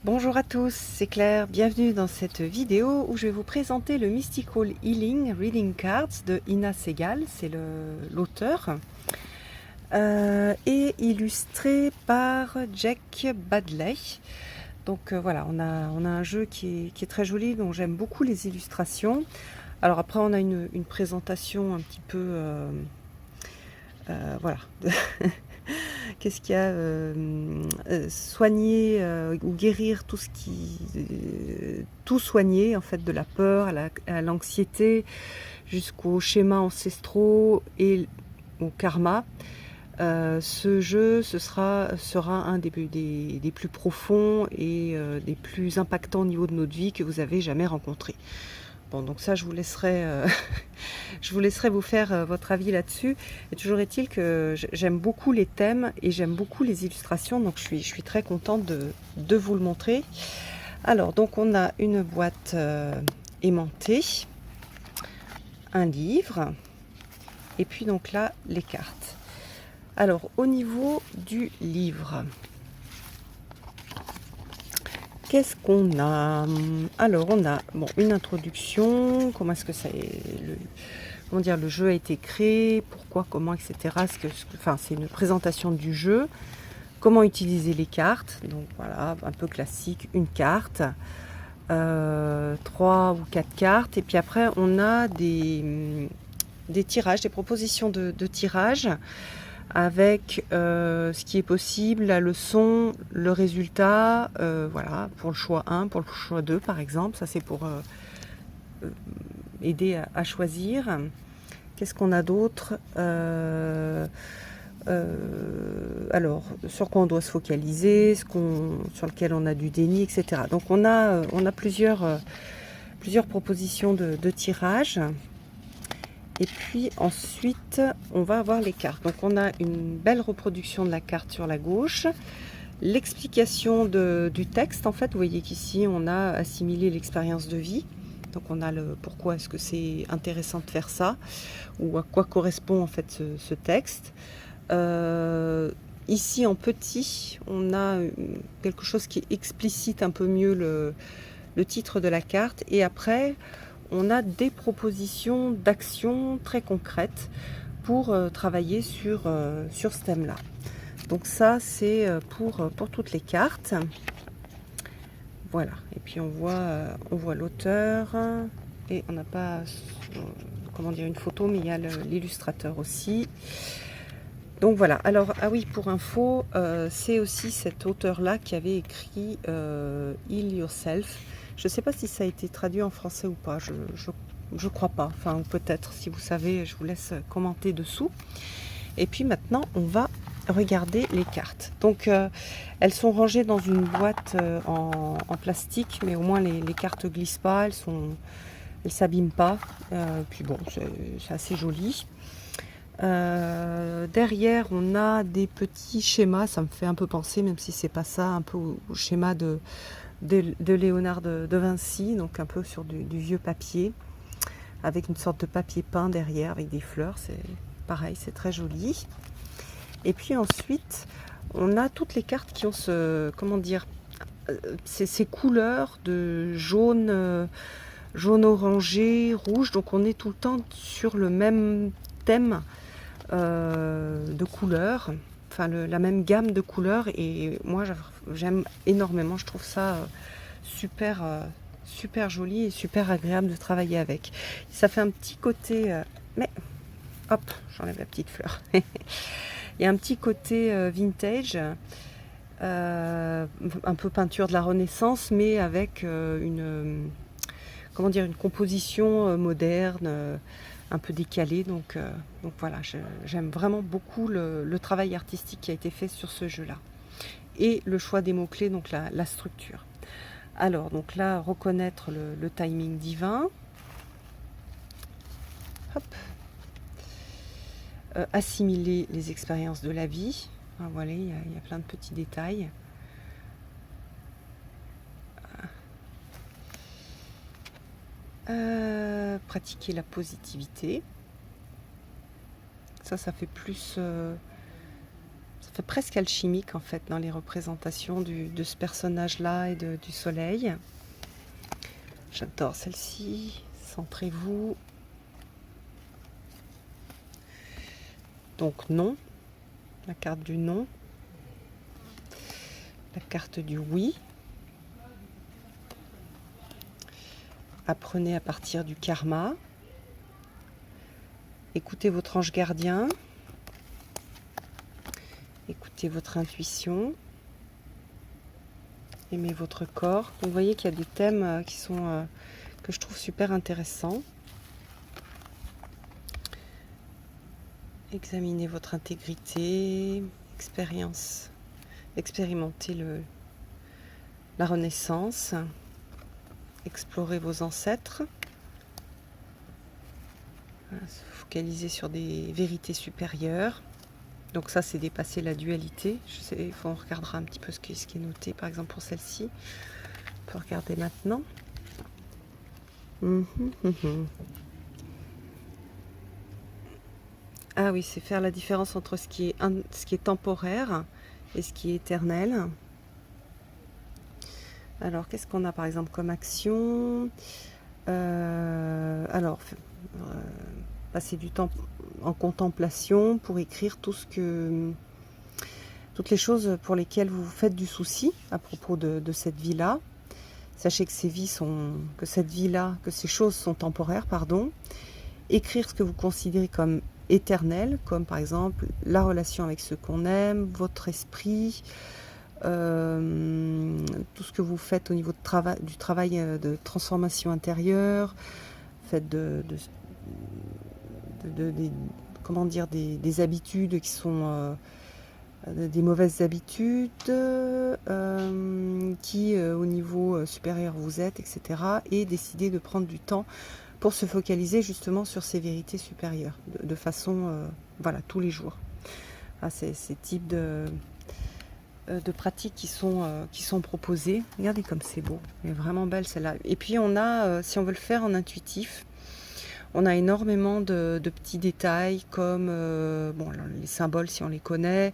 Bonjour à tous, c'est Claire, bienvenue dans cette vidéo où je vais vous présenter le Mystical Healing Reading Cards de Ina Segal, c'est l'auteur, et illustré par Jack Badley. Donc voilà, on a un jeu qui est très joli, dont j'aime beaucoup les illustrations. Alors après on a une présentation un petit peu... voilà. Qu'est-ce qu'il y a soigner ou guérir tout ce qui tout soigner en fait, de la peur à l'anxiété jusqu'aux schémas ancestraux et au karma. Ce jeu sera un des plus profonds et des plus impactants au niveau de notre vie que vous avez jamais rencontré. Bon, donc ça, je vous laisserai, je vous laisserai vous faire votre avis là-dessus. Et toujours est-il que j'aime beaucoup les thèmes et j'aime beaucoup les illustrations, donc je suis très contente de vous le montrer. Alors, donc on a une boîte aimantée, un livre, et puis donc là, les cartes. Alors, au niveau du livre, qu'est-ce qu'on a? Alors, on a une introduction, comment est-ce que ça est, comment dire, le jeu a été créé, pourquoi, comment, etc. Enfin, c'est une présentation du jeu, comment utiliser les cartes, donc voilà, un peu classique, une carte, 3 ou 4 cartes, et puis après on a des tirages, des propositions de tirages, avec ce qui est possible, la leçon, le résultat, voilà, pour le choix 1, pour le choix 2 par exemple, ça c'est pour aider à choisir. Qu'est-ce qu'on a d'autre alors, sur quoi on doit se focaliser, sur lequel on a du déni, etc. Donc on a plusieurs propositions de tirage. Et puis ensuite, on va avoir les cartes. Donc on a une belle reproduction de la carte sur la gauche. L'explication du texte, en fait, vous voyez qu'ici, on a assimilé l'expérience de vie. Donc on a le pourquoi est-ce que c'est intéressant de faire ça, ou à quoi correspond en fait ce texte. Ici en petit, on a quelque chose qui explicite un peu mieux le titre de la carte, et après on a des propositions d'actions très concrètes pour travailler sur ce thème-là. Donc ça, c'est pour toutes les cartes. Voilà, et puis on voit l'auteur, et on n'a pas comment dire, une photo, mais il y a l'illustrateur aussi. Donc voilà, alors, ah oui, pour info, c'est aussi cet auteur-là qui avait écrit Heal Yourself. Je ne sais pas si ça a été traduit en français ou pas, je crois pas, enfin, ou peut-être, si vous savez, je vous laisse commenter dessous. Et puis maintenant, on va regarder les cartes. Donc, elles sont rangées dans une boîte en plastique, mais au moins les cartes glissent pas, elles s'abîment pas. Puis bon, c'est assez joli. Derrière, on a des petits schémas, ça me fait un peu penser, même si c'est pas ça, un peu au schéma de Léonard de Vinci, donc un peu sur du vieux papier, avec une sorte de papier peint derrière, avec des fleurs, c'est pareil, c'est très joli. Et puis ensuite, on a toutes les cartes qui ont comment dire, ces couleurs de jaune, jaune orangé, rouge, donc on est tout le temps sur le même thème de couleurs, enfin la même gamme de couleurs, et moi j'aime énormément, je trouve ça super joli et super agréable de travailler avec. Ça fait un petit côté, mais hop, j'enlève la petite fleur. Il y a un petit côté vintage, un peu peinture de la Renaissance, mais avec comment dire, une composition moderne, un peu décalée. Donc voilà, j'aime vraiment beaucoup le travail artistique qui a été fait sur ce jeu-là. Et le choix des mots-clés, donc la structure. Alors, donc là, reconnaître le timing divin. Hop. Assimiler les expériences de la vie. Ah, voilà, il y a plein de petits détails. Pratiquer la positivité. Ça fait plus Ça fait presque alchimique en fait dans les représentations de ce personnage-là et du soleil. J'adore celle-ci. Centrez-vous. Donc non, la carte du non, la carte du oui. Apprenez à partir du karma. Écoutez votre ange gardien. Écoutez votre intuition. Aimez votre corps. Donc, vous voyez qu'il y a des thèmes qui sont que je trouve super intéressants. Examinez votre intégrité, expérimentez la renaissance, explorez vos ancêtres, voilà, se focaliser sur des vérités supérieures. Donc ça, c'est dépasser la dualité. Je sais, on regardera un petit peu ce qui est noté, par exemple pour celle-ci. On peut regarder maintenant. Ah oui, c'est faire la différence entre ce qui est temporaire et ce qui est éternel. Alors, qu'est-ce qu'on a par exemple comme action? Passer du temps en contemplation pour écrire toutes les choses pour lesquelles vous faites du souci à propos de cette vie-là. Sachez que ces choses sont temporaires, pardon. Écrire ce que vous considérez comme éternel, comme par exemple la relation avec ceux qu'on aime, votre esprit, tout ce que vous faites au niveau du travail de transformation intérieure, faites des habitudes qui sont des mauvaises habitudes qui au niveau supérieur vous êtes, etc. Et décider de prendre du temps pour se focaliser justement sur ces vérités supérieures de façon voilà, tous les jours. C'est ces types de pratiques qui sont proposées. Regardez comme c'est beau, elle est vraiment belle celle-là. Et puis on a, si on veut le faire en intuitif, on a énormément de petits détails comme les symboles si on les connaît.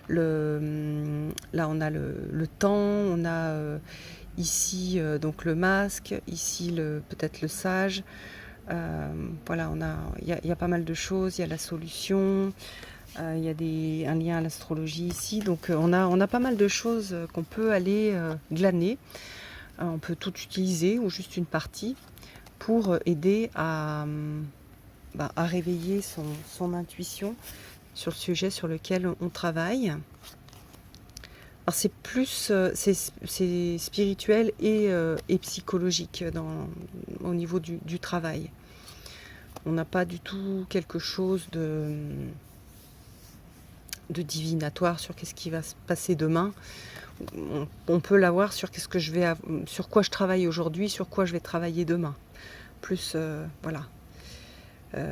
Là on a le temps, on a ici donc le masque, ici peut-être le sage. Voilà, il y a pas mal de choses, il y a la solution, il y a un lien à l'astrologie ici, donc on a pas mal de choses qu'on peut aller glaner. On peut tout utiliser ou juste une partie pour aider à réveiller son intuition sur le sujet sur lequel on travaille. Alors c'est plus c'est spirituel et psychologique au niveau du travail. On n'a pas du tout quelque chose de divinatoire sur qu'est-ce qui va se passer demain. On peut l'avoir sur sur quoi je travaille aujourd'hui, sur quoi je vais travailler demain. Plus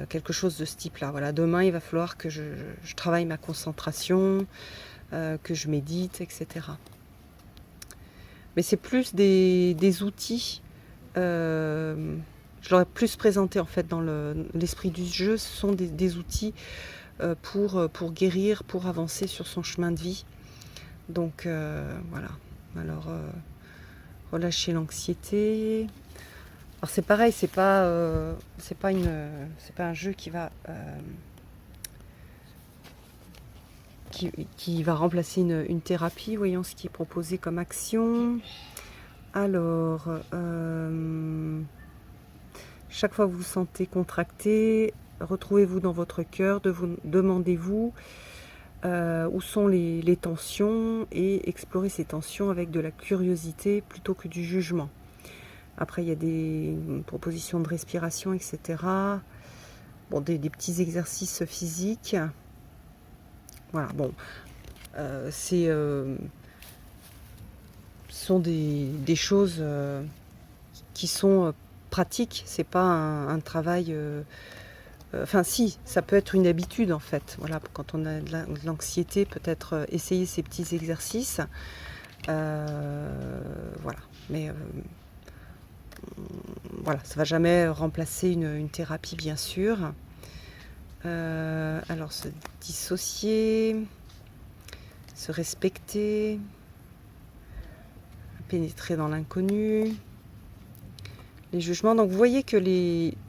quelque chose de ce type-là. Voilà, demain il va falloir que je travaille ma concentration, que je médite, etc. Mais c'est plus des outils. Je l'aurais plus présenté en fait dans l'esprit du jeu. Ce sont des outils pour guérir, pour avancer sur son chemin de vie. Donc voilà. Alors relâcher l'anxiété. Alors c'est pareil, c'est pas un jeu qui va qui va remplacer une thérapie. Voyons ce qui est proposé comme action. Alors, chaque fois que vous vous sentez contracté, retrouvez-vous dans votre cœur, demandez-vous où sont les tensions et explorez ces tensions avec de la curiosité plutôt que du jugement. Après, il y a des propositions de respiration, etc. Bon, des petits exercices physiques. Voilà, bon, ce sont des choses qui sont pratiques. C'est pas un travail. Enfin, si, ça peut être une habitude en fait. Voilà, quand on a de l'anxiété, peut-être essayer ces petits exercices. Voilà, mais voilà, ça va jamais remplacer une thérapie, bien sûr. Alors, se dissocier. se respecter, pénétrer dans l'inconnu, les jugements. Donc vous voyez que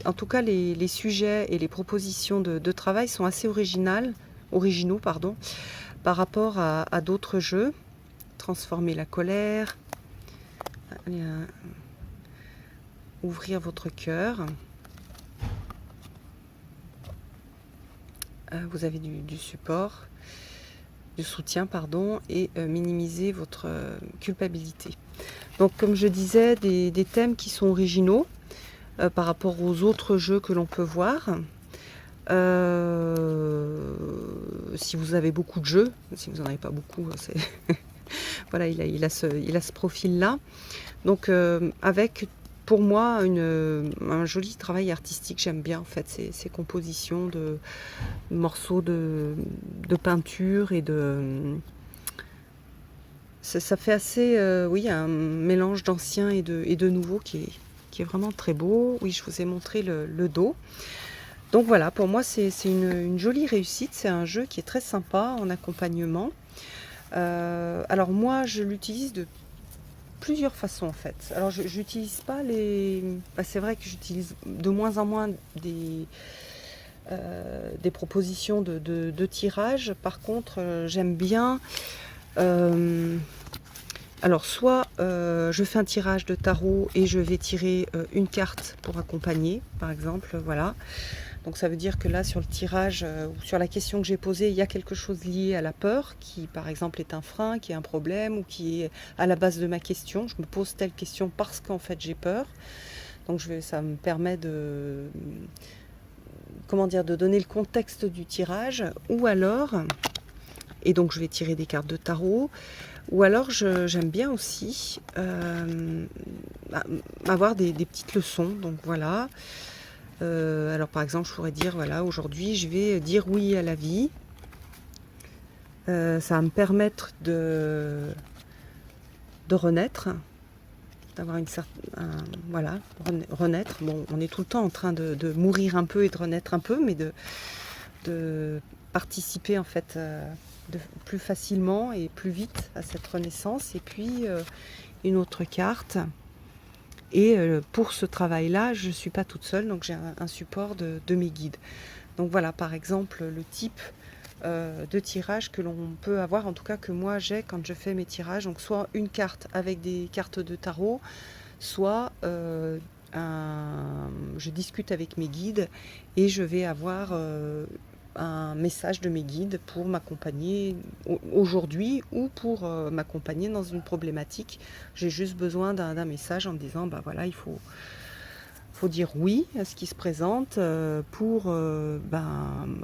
en tout cas les sujets et les propositions de travail sont assez originaux par rapport à d'autres jeux. Transformer la colère, ouvrir votre cœur. Vous avez du support, du soutien, et minimiser votre culpabilité. Donc comme je disais, des thèmes qui sont originaux par rapport aux autres jeux que l'on peut voir. Si vous avez beaucoup de jeux, si vous n'en avez pas beaucoup, c'est voilà, il a ce profil-là. Donc avec pour moi un joli travail artistique. J'aime bien en fait ces compositions de morceaux de peinture et ça fait assez oui, un mélange d'ancien et de nouveau qui est vraiment très beau. Oui, je vous ai montré le dos. Donc voilà, pour moi c'est une jolie réussite. C'est un jeu qui est très sympa en accompagnement. Alors moi je l'utilise de plusieurs façons en fait. Alors j'utilise pas c'est vrai que j'utilise de moins en moins des propositions de tirage. Par contre j'aime bien alors soit je fais un tirage de tarot et je vais tirer une carte pour accompagner, par exemple, voilà. Donc ça veut dire que là sur le tirage ou sur la question que j'ai posée, il y a quelque chose lié à la peur qui par exemple est un frein, qui est un problème ou qui est à la base de ma question. Je me pose telle question parce qu'en fait j'ai peur. Donc ça me permet de donner le contexte du tirage. Ou alors, et donc je vais tirer des cartes de tarot. Ou alors j'aime bien aussi avoir des petites leçons. Donc voilà. Alors par exemple je pourrais dire voilà, aujourd'hui je vais dire oui à la vie. Ça va me permettre de renaître, d'avoir une certaine voilà, renaître. Bon, on est tout le temps en train de mourir un peu et de renaître un peu, mais de participer en fait plus facilement et plus vite à cette renaissance. Et puis une autre carte. Et pour ce travail-là, je ne suis pas toute seule, donc j'ai un support de mes guides. Donc voilà, par exemple, le type de tirage que l'on peut avoir, en tout cas que moi j'ai quand je fais mes tirages. Donc soit une carte avec des cartes de tarot, soit je discute avec mes guides et je vais avoir un message de mes guides pour m'accompagner aujourd'hui ou pour m'accompagner dans une problématique. J'ai juste besoin d'un message en me disant bah voilà, il faut dire oui à ce qui se présente pour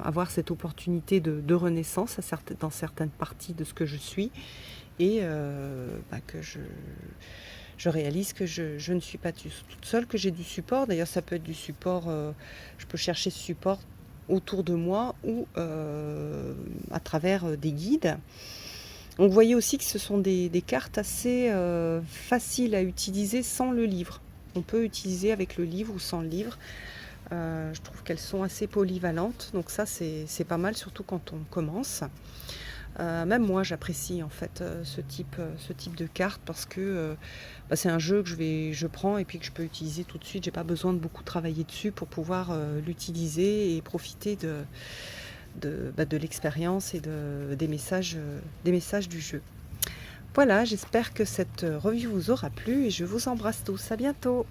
avoir cette opportunité de renaissance dans certaines parties de ce que je suis et que je réalise que je ne suis pas toute seule, que j'ai du support. D'ailleurs ça peut être du support, je peux chercher ce support autour de moi ou à travers des guides. Donc vous voyez aussi que ce sont des cartes assez faciles à utiliser sans le livre. On peut utiliser avec le livre ou sans le livre. Je trouve qu'elles sont assez polyvalentes, donc ça c'est pas mal, surtout quand on commence. Même moi j'apprécie en fait ce type de carte parce que c'est un jeu que je prends et puis que je peux utiliser tout de suite. J'ai pas besoin de beaucoup travailler dessus pour pouvoir l'utiliser et profiter de l'expérience et des messages du jeu. Voilà, j'espère que cette revue vous aura plu et je vous embrasse tous. À bientôt.